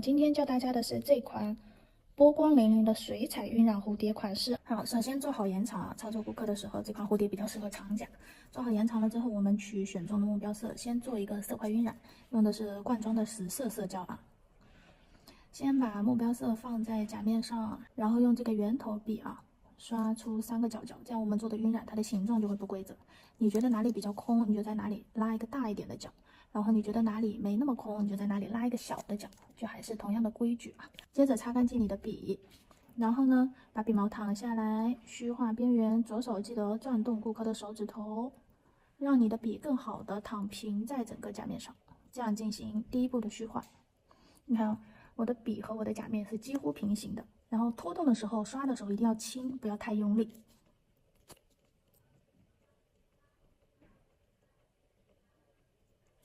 今天教大家的是这款波光粼粼的水彩晕染蝴蝶款式。好，首先做好延长啊，操作顾客的时候，这款蝴蝶比较适合长甲。做好延长了之后，我们取选中的目标色，先做一个色块晕染，用的是罐装的10色色胶啊。先把目标色放在甲面上，然后用这个圆头笔啊，刷出3个角角，这样我们做的晕染它的形状就会不规则。你觉得哪里比较空，你就在哪里拉一个大一点的角。然后你觉得哪里没那么空，你就在哪里拉一个小的角，就还是同样的规矩啊。接着擦干净你的笔，然后呢，把笔毛躺下来，虚化边缘，左手记得转动顾客的手指头，让你的笔更好的躺平在整个甲面上，这样进行第一步的虚化。你看，我的笔和我的甲面是几乎平行的，然后拖动的时候，刷的时候一定要轻，不要太用力。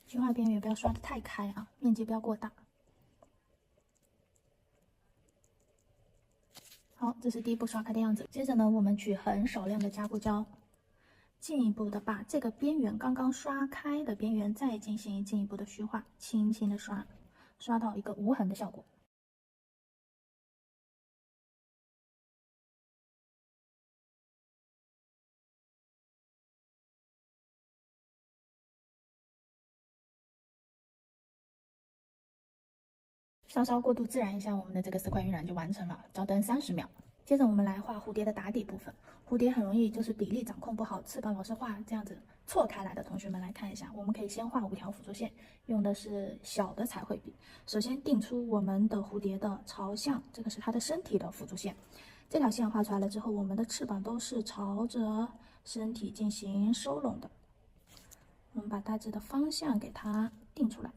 虚化边缘不要刷得太开啊，面积不要过大。好，这是第一步刷开的样子。接着呢，我们取很少量的加固胶，进一步的把这个边缘刚刚刷开的边缘再进行进一步的虚化，轻轻的刷，刷到一个无痕的效果。稍稍过渡自然一下，我们的这个色块晕染就完成了。照灯30秒。接着我们来画蝴蝶的打底部分。蝴蝶很容易就是比例掌控不好，翅膀老是画这样子错开来的同学们来看一下，我们可以先画5条辅助线，用的是小的彩绘笔。首先定出我们的蝴蝶的朝向，这个是它的身体的辅助线。这条线画出来了之后，我们的翅膀都是朝着身体进行收拢的。我们把大致的方向给它定出来。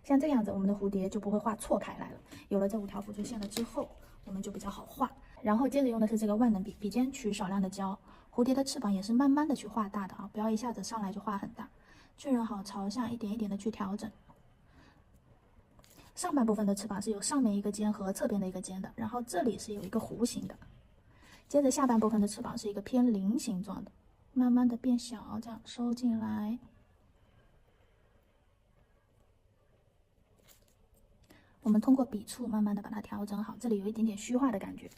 像这样子，我们的蝴蝶就不会画错开来了。有了这5条辅助线了之后，我们就比较好画。然后接着用的是这个万能笔，笔尖取少量的胶。蝴蝶的翅膀也是慢慢的去画大的啊，不要一下子上来就画很大。确认好朝向，一点一点的去调整。上半部分的翅膀是有上面一个尖和侧边的一个尖的，然后这里是有一个弧形的。接着下半部分的翅膀是一个偏菱形状的，慢慢的变小，这样收进来。我们通过笔触慢慢的把它调整好，这里有一点点虚化的感觉，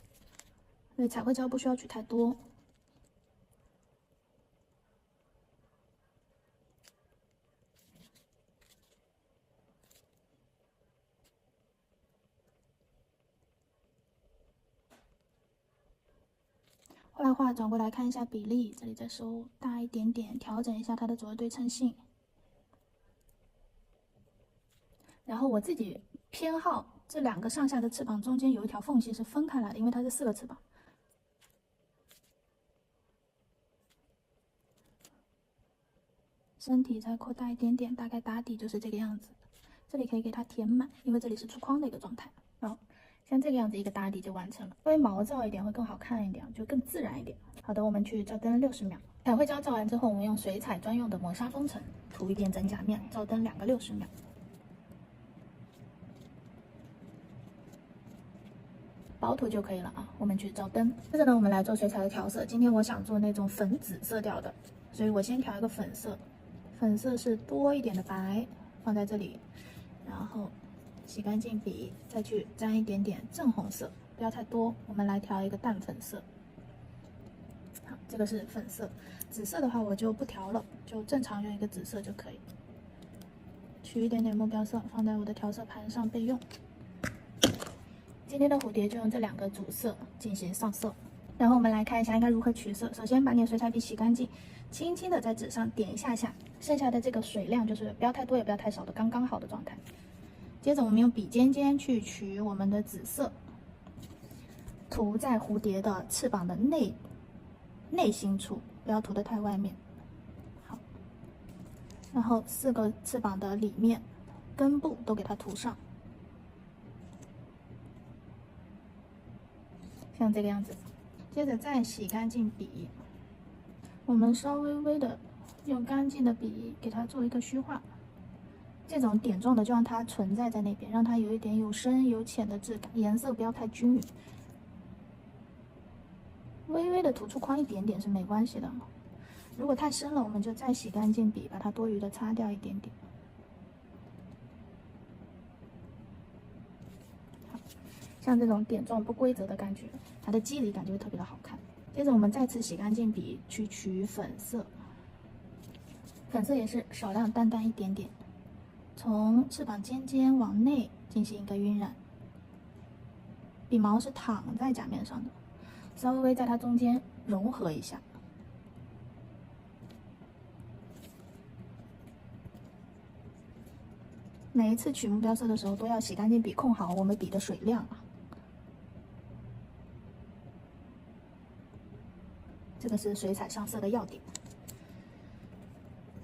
所以彩绘胶不需要取太多。画画转过来看一下比例，这里再收大一点点，调整一下它的左右对称性。然后我自己偏好这2个上下的翅膀中间有一条缝隙是分开来的，因为它是4个翅膀。身体再扩大一点点，大概打底就是这个样子。这里可以给它填满，因为这里是出框的一个状态。好，像这个样子一个打底就完成了，稍微毛躁一点会更好看一点，就更自然一点。好的，我们去照灯60秒。彩绘胶照完之后，我们用水彩专用的磨砂封层涂一遍整甲面，照灯2个60秒。薄涂就可以了啊，我们去照灯。接着呢，我们来做水彩的调色。今天我想做那种粉紫色调的，所以我先调一个粉色。粉色是多一点的白，放在这里，然后洗干净笔，再去沾一点点正红色，不要太多。我们来调一个淡粉色。好，这个是粉色。紫色的话我就不调了，就正常用一个紫色就可以。取一点点目标色，放在我的调色盘上备用。今天的蝴蝶就用这2个主色进行上色，然后我们来看一下应该如何取色。首先把你的水彩笔洗干净，轻轻的在纸上点一下下，剩下的这个水量就是不要太多也不要太少的刚刚好的状态。接着我们用笔尖尖去取我们的紫色，涂在蝴蝶的翅膀的内心处，不要涂得太外面。好，然后4个翅膀的里面、根部都给它涂上。像这个样子，接着再洗干净笔，我们稍微的用干净的笔给它做一个虚化。这种点状的就让它存在在那边，让它有一点有深有浅的质感，颜色不要太均匀，微微的涂出框一点点是没关系的。如果太深了，我们就再洗干净笔，把它多余的擦掉一点点。像这种点状不规则的感觉，它的肌理感就会特别的好看。接着我们再次洗干净笔去取粉色，粉色也是少量淡淡一点点，从翅膀尖尖往内进行一个晕染。笔毛是躺在甲面上的，稍微在它中间融合一下。每一次取目标色的时候，都要洗干净笔，控好我们笔的水量啊。这个是水彩上色的要点。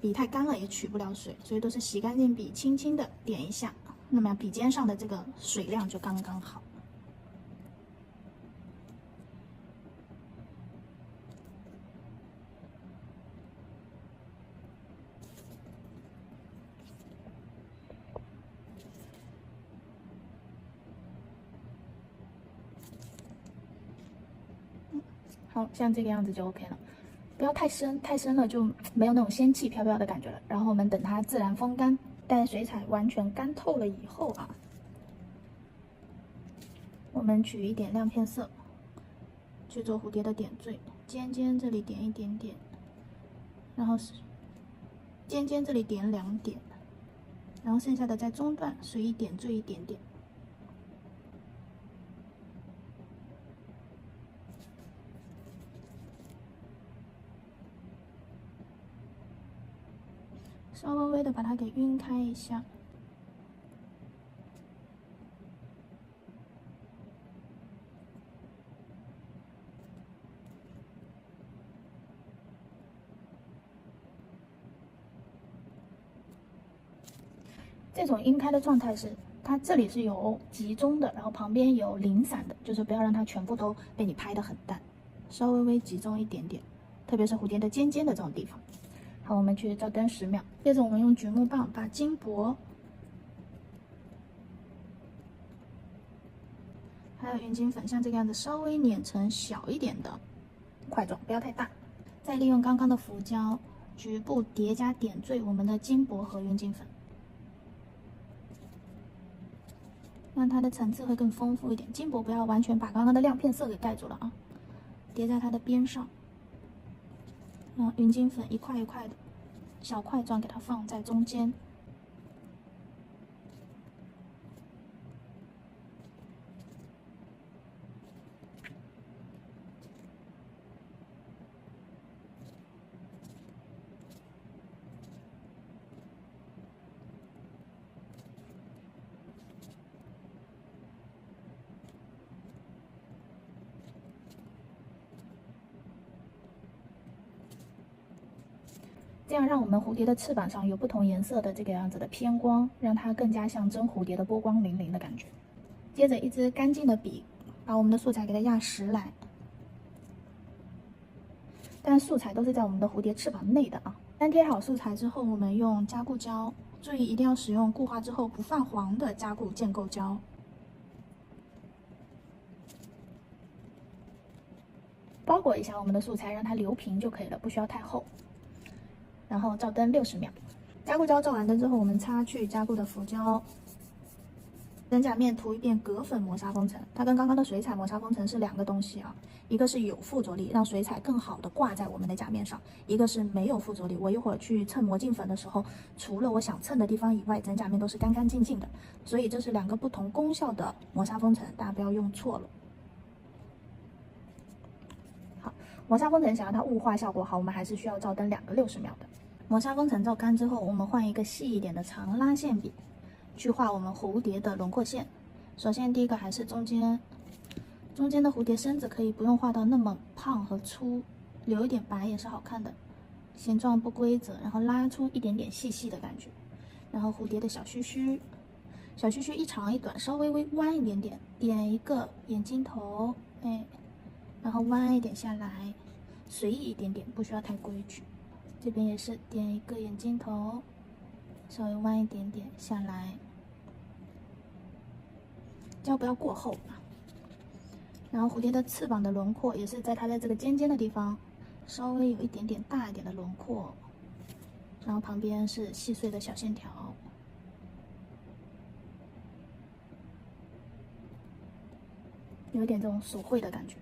笔太干了也取不了水，所以都是洗干净笔，轻轻的点一下，那么笔尖上的这个水量就刚刚好。好像这个样子就 OK 了，不要太深，太深了就没有那种仙气飘飘的感觉了。然后我们等它自然风干，待水彩完全干透了以后啊，我们取一点亮片色去做蝴蝶的点缀，尖尖这里点一点点，然后尖尖这里点2点，然后剩下的在中段随意点缀一点点。稍微微的把它给晕开一下。这种晕开的状态是，它这里是有集中的，然后旁边有零散的，就是不要让它全部都被你拍得很淡，稍微微集中一点点，特别是蝴蝶的尖尖的这种地方。好，我们去照灯10秒，接着我们用榉木棒把金箔还有云锦粉像这个样子稍微碾成小一点的块状，不要太大。再利用刚刚的浮胶局部叠加点缀我们的金箔和云锦粉，让它的层次会更丰富一点。金箔不要完全把刚刚的亮片色给盖住了啊，叠在它的边上。云锦粉一块一块的小块状给它放在中间。这样让我们蝴蝶的翅膀上有不同颜色的这个样子的偏光，让它更加像真蝴蝶的波光粼粼的感觉。接着一支干净的笔，把我们的素材给它压实来。但素材都是在我们的蝴蝶翅膀内的啊。粘贴好素材之后，我们用加固胶，注意一定要使用固化之后不泛黄的加固建构胶。包裹一下我们的素材，让它留平就可以了，不需要太厚。然后照灯60秒，加固胶照完灯之后，我们擦去加固的浮胶，人甲面涂一遍铬粉磨砂封层。它跟刚刚的水彩磨砂封层是2个东西啊，一个是有附着力，让水彩更好的挂在我们的甲面上；一个是没有附着力，我一会儿去蹭魔镜粉的时候，除了我想蹭的地方以外，整甲面都是干干净净的。所以这是2个不同功效的磨砂封层，大家不要用错了。好，磨砂封层想让它雾化效果好，我们还是需要照灯2个60秒的。磨砂封层照干之后，我们换一个细一点的长拉线笔，去画我们蝴蝶的轮廓线。首先第一个还是中间的蝴蝶身子可以不用画到那么胖和粗，留一点白也是好看的。形状不规则，然后拉出一点点细细的感觉。然后蝴蝶的小须须一长一短，稍微弯一点点，点一个眼睛头，然后弯一点下来，随意一点点，不需要太规矩。这边也是点一个眼睛头，稍微弯一点点下来，胶不要过厚啊。然后蝴蝶的翅膀的轮廓也是在它的这个尖尖的地方，稍微有一点点大一点的轮廓，然后旁边是细碎的小线条。有点这种手绘的感觉。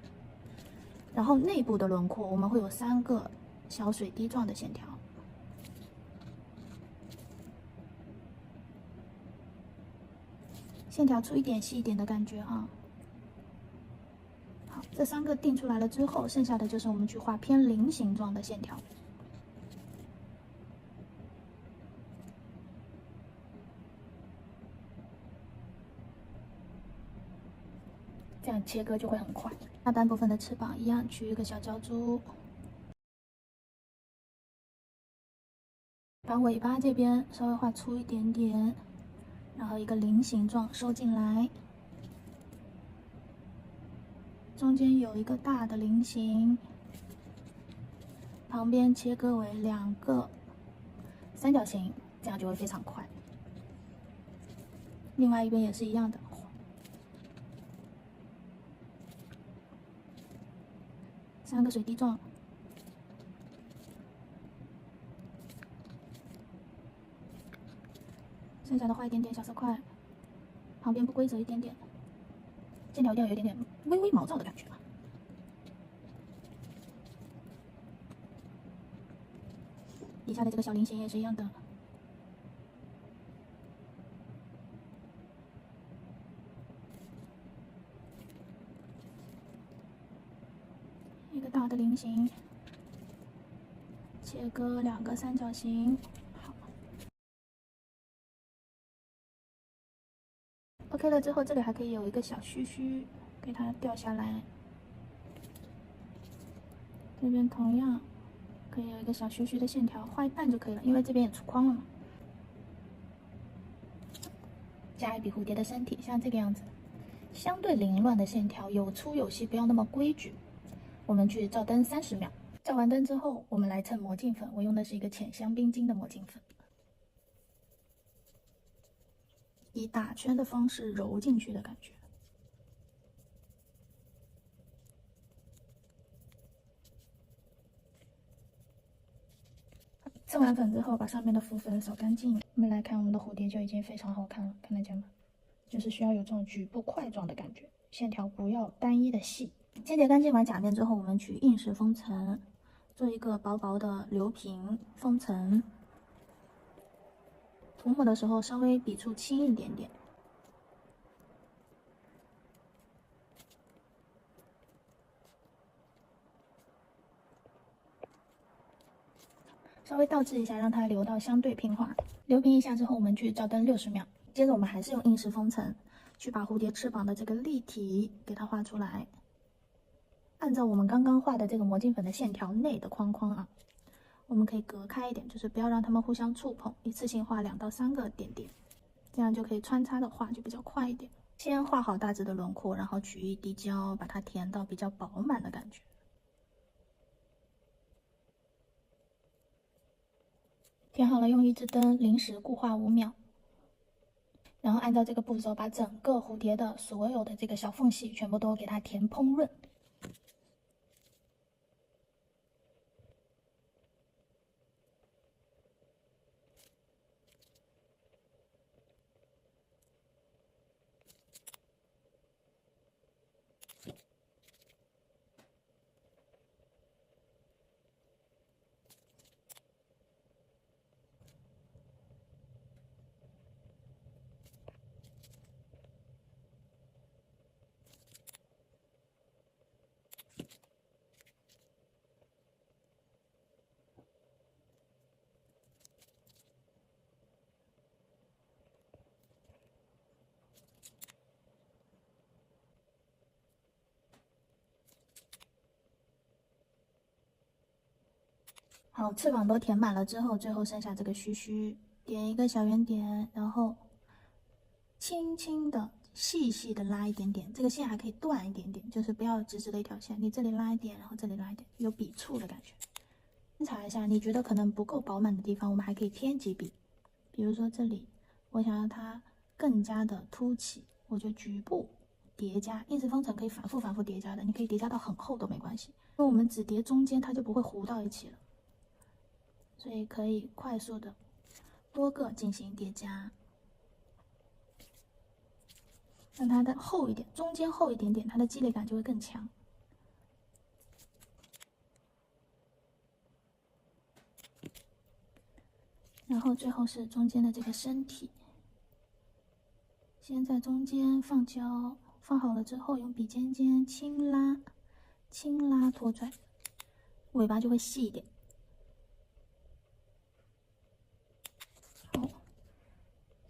然后内部的轮廓我们会有3个小水滴状的线条，线条粗一点细一点的感觉啊。好，这3个定出来了之后，剩下的就是我们去画偏菱形状的线条。这样切割就会很快。下半部分的翅膀一样，取一个小角珠，把尾巴这边稍微画粗一点点，然后一个菱形状收进来，中间有一个大的菱形，旁边切割为2个三角形，这样就会非常快。另外一边也是一样的。3个水滴状，剩下的画一点点小色块，旁边不规则一点点，线条一定要有一点点微微毛躁的感觉啊。底下的这个小菱形也是一样的，一个大的菱形，切割2个三角形。好 ，OK 了之后，这里还可以有一个小须须，给它掉下来。这边同样可以有一个小须须的线条，画一半就可以了，因为这边也出框了嘛。加一笔蝴蝶的身体，像这个样子，相对凌乱的线条，有粗有细，不要那么规矩。我们去照灯30秒，照完灯之后，我们来蹭魔镜粉，我用的是一个浅香槟金的魔镜粉，以打圈的方式揉进去的感觉。蹭完粉之后，把上面的浮粉扫干净。我们来看我们的蝴蝶就已经非常好看了，看得见吗？就是需要有这种局部块状的感觉，线条不要单一的细。清洁干净完甲面之后，我们取硬石封层，做一个薄薄的流平封层。涂抹的时候稍微笔触轻一点点。稍微倒置一下，让它流到相对平滑。流平一下之后，我们去照灯60秒。接着我们还是用硬石封层，去把蝴蝶翅膀的这个立体给它画出来。按照我们刚刚画的这个魔镜粉的线条内的框框啊，我们可以隔开一点，就是不要让它们互相触碰，一次性画2到3个点点，这样就可以穿插的画就比较快一点。先画好大致的轮廓，然后取一滴胶，把它填到比较饱满的感觉。填好了，用一支灯临时固画5秒，然后按照这个步骤，把整个蝴蝶的所有的这个小缝隙全部都给它填烹润。好，翅膀都填满了之后，最后剩下这个须须，点一个小圆点，然后轻轻的、细细的拉一点点，这个线还可以断一点点，就是不要直直的一条线，你这里拉一点，然后这里拉一点，有笔触的感觉。观察一下，你觉得可能不够饱满的地方，我们还可以添几笔，比如说这里，我想让它更加的凸起，我就局部叠加，硬石封层可以反复叠加的，你可以叠加到很厚都没关系，因为我们只叠中间，它就不会糊到一起了。所以可以快速的多个进行叠加。让它的厚一点，中间厚一点点，它的积累感就会更强。然后最后是中间的这个身体，先在中间放胶，放好了之后用笔尖尖轻拉，轻拉拖拽，尾巴就会细一点。好，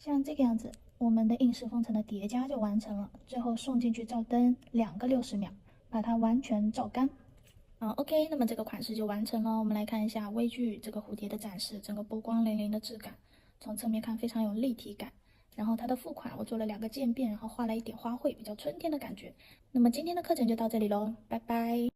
像这个样子，我们的硬式封层的叠加就完成了。最后送进去照灯2个60秒，把它完全照干。OK，那么这个款式就完成了。我们来看一下微距这个蝴蝶的展示，整个波光粼粼的质感，从侧面看非常有立体感。然后它的副款我做了2个渐变，然后画了一点花卉，比较春天的感觉。那么今天的课程就到这里喽，拜拜。